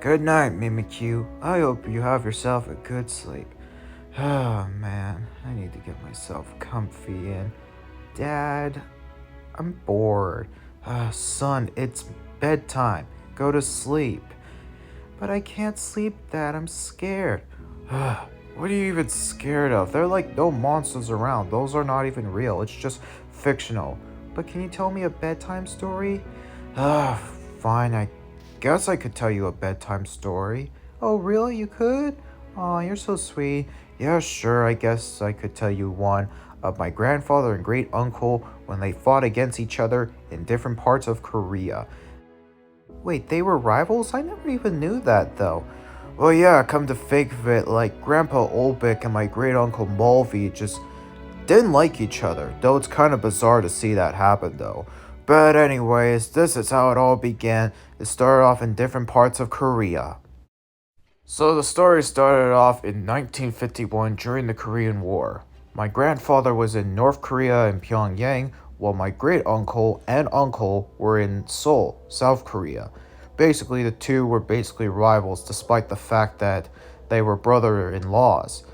Good night, Mimikyu. I hope you have yourself a good sleep. Oh man, I need to get myself comfy in. Dad, I'm bored. Son, it's bedtime. Go to sleep. But I can't sleep, Dad. I'm scared. What are you even scared of? There are like no monsters around. Those are not even real. It's just fictional. But can you tell me a bedtime story? Ah, fine. I guess I could tell you a bedtime story. Oh, really? You could? Oh, you're so sweet. Yeah, sure. I guess I could tell you one of my grandfather and great uncle when they fought against each other in different parts of Korea. Wait, they were rivals? I never even knew that though. Well, yeah, come to think of it, like Grandpa Obic and my great uncle Mulvey just didn't like each other, though it's kind of bizarre to see that happen though. But anyways, this is how it all began. It started off in different parts of Korea. So the story started off in 1951 during the Korean War. My grandfather was in North Korea in Pyongyang, while my great uncle and uncle were in Seoul, South Korea. Basically, the two were basically rivals despite the fact that they were brother in laws.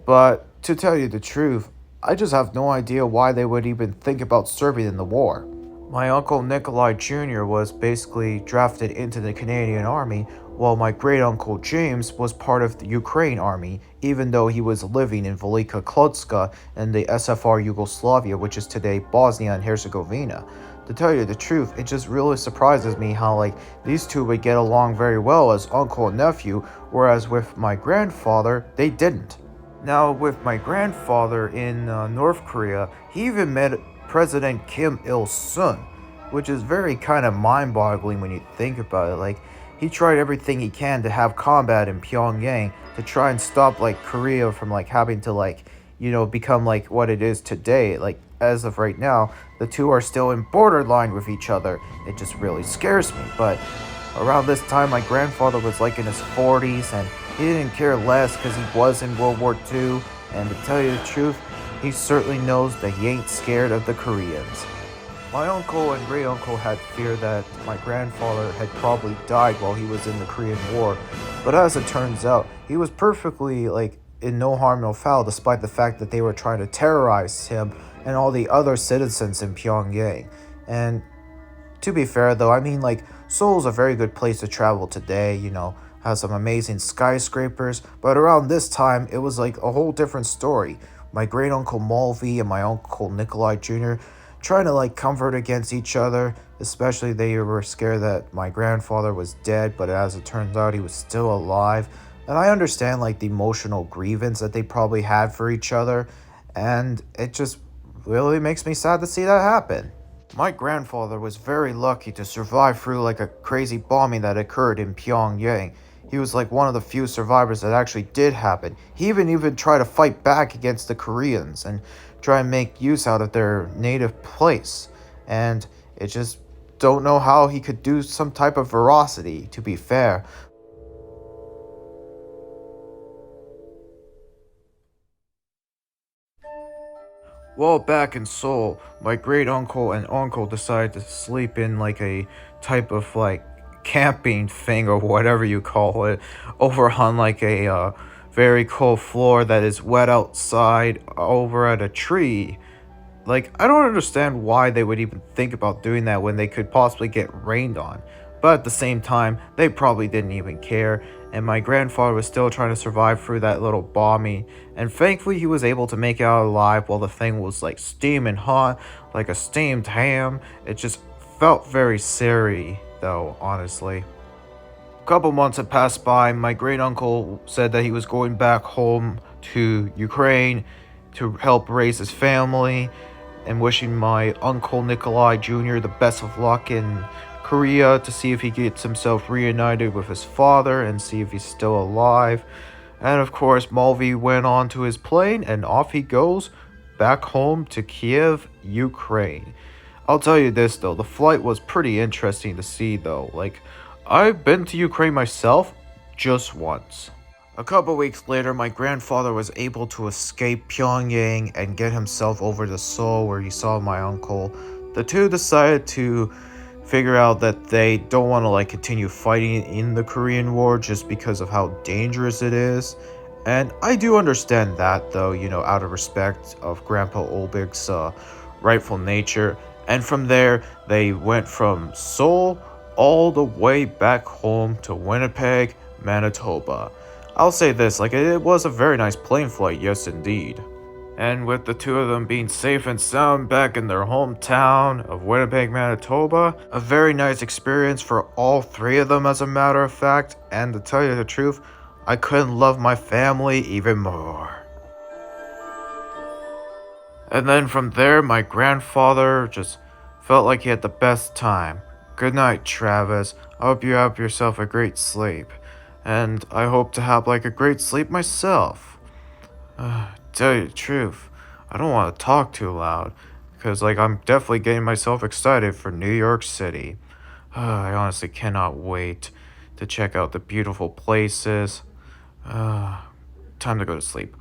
But to tell you the truth, I just have no idea why they would even think about serving in the war. My uncle Nikolai Jr. was basically drafted into the Canadian Army, while my great uncle James was part of the Ukraine Army, even though he was living in Velika Klutska in the SFR Yugoslavia, which is today Bosnia and Herzegovina. To tell you the truth, it just really surprises me how these two would get along very well as uncle and nephew, whereas with my grandfather, they didn't. Now, with my grandfather in North Korea, he even met President Kim Il-sung, which is very kind of mind-boggling when you think about it. He tried everything he can to have combat in Pyongyang to try and stop Korea from having to become what it is today. As of right now, the two are still in borderline with each other. It just really scares me. But around this time, my grandfather was in his 40s, and he didn't care less because he was in World War II. And to tell you the truth, he certainly knows that he ain't scared of the Koreans. My uncle and great uncle had fear that my grandfather had probably died while he was in the Korean War, but as it turns out, he was perfectly in no harm, no foul, despite the fact that they were trying to terrorize him and all the other citizens in Pyongyang. And to be fair though, I mean Seoul's a very good place to travel today, has some amazing skyscrapers, but around this time it was a whole different story. My great uncle Mulvey and my uncle Nikolai Jr. trying to comfort against each other, especially they were scared that my grandfather was dead, but as it turns out he was still alive. And I understand the emotional grievance that they probably had for each other, and it just really makes me sad to see that happen. My grandfather was very lucky to survive through a crazy bombing that occurred in Pyongyang. He was one of the few survivors that actually did happen. He even tried to fight back against the Koreans and try and make use out of their native place. And it just don't know how he could do some type of veracity, to be fair. Well, back in Seoul, my great uncle and uncle decided to sleep in a type of camping thing or whatever you call it, over on a very cold floor that is wet outside over at a tree. I don't understand why they would even think about doing that when they could possibly get rained on. But at the same time, they probably didn't even care, and my grandfather was still trying to survive through that little bombing, and thankfully he was able to make it out alive while the thing was steaming hot, like a steamed ham. It just felt very scary, though, honestly. A couple months had passed by. My great uncle said that he was going back home to Ukraine to help raise his family, and wishing my uncle Nikolai Jr. the best of luck in Korea to see if he gets himself reunited with his father and see if he's still alive. And of course, Mulvey went on to his plane and off he goes back home to Kiev, Ukraine. I'll tell you this though, the flight was pretty interesting to see though. I've been to Ukraine myself just once. A couple weeks later, my grandfather was able to escape Pyongyang and get himself over to Seoul where he saw my uncle. The two decided to figure out that they don't want to like continue fighting in the Korean War just because of how dangerous it is. And I do understand that though, out of respect of Grandpa Olbic's rightful nature. And from there, they went from Seoul all the way back home to Winnipeg, Manitoba. I'll say this, like it was a very nice plane flight, yes indeed. And with the two of them being safe and sound back in their hometown of Winnipeg, Manitoba, a very nice experience for all three of them, as a matter of fact. And to tell you the truth, I couldn't love my family even more. And then from there, my grandfather just felt like he had the best time. Good night, Travis. I hope you have yourself a great sleep. And I hope to have like a great sleep myself. Tell you the truth, I don't want to talk too loud, because like I'm definitely getting myself excited for New York City. I honestly cannot wait to check out the beautiful places. Time to go to sleep.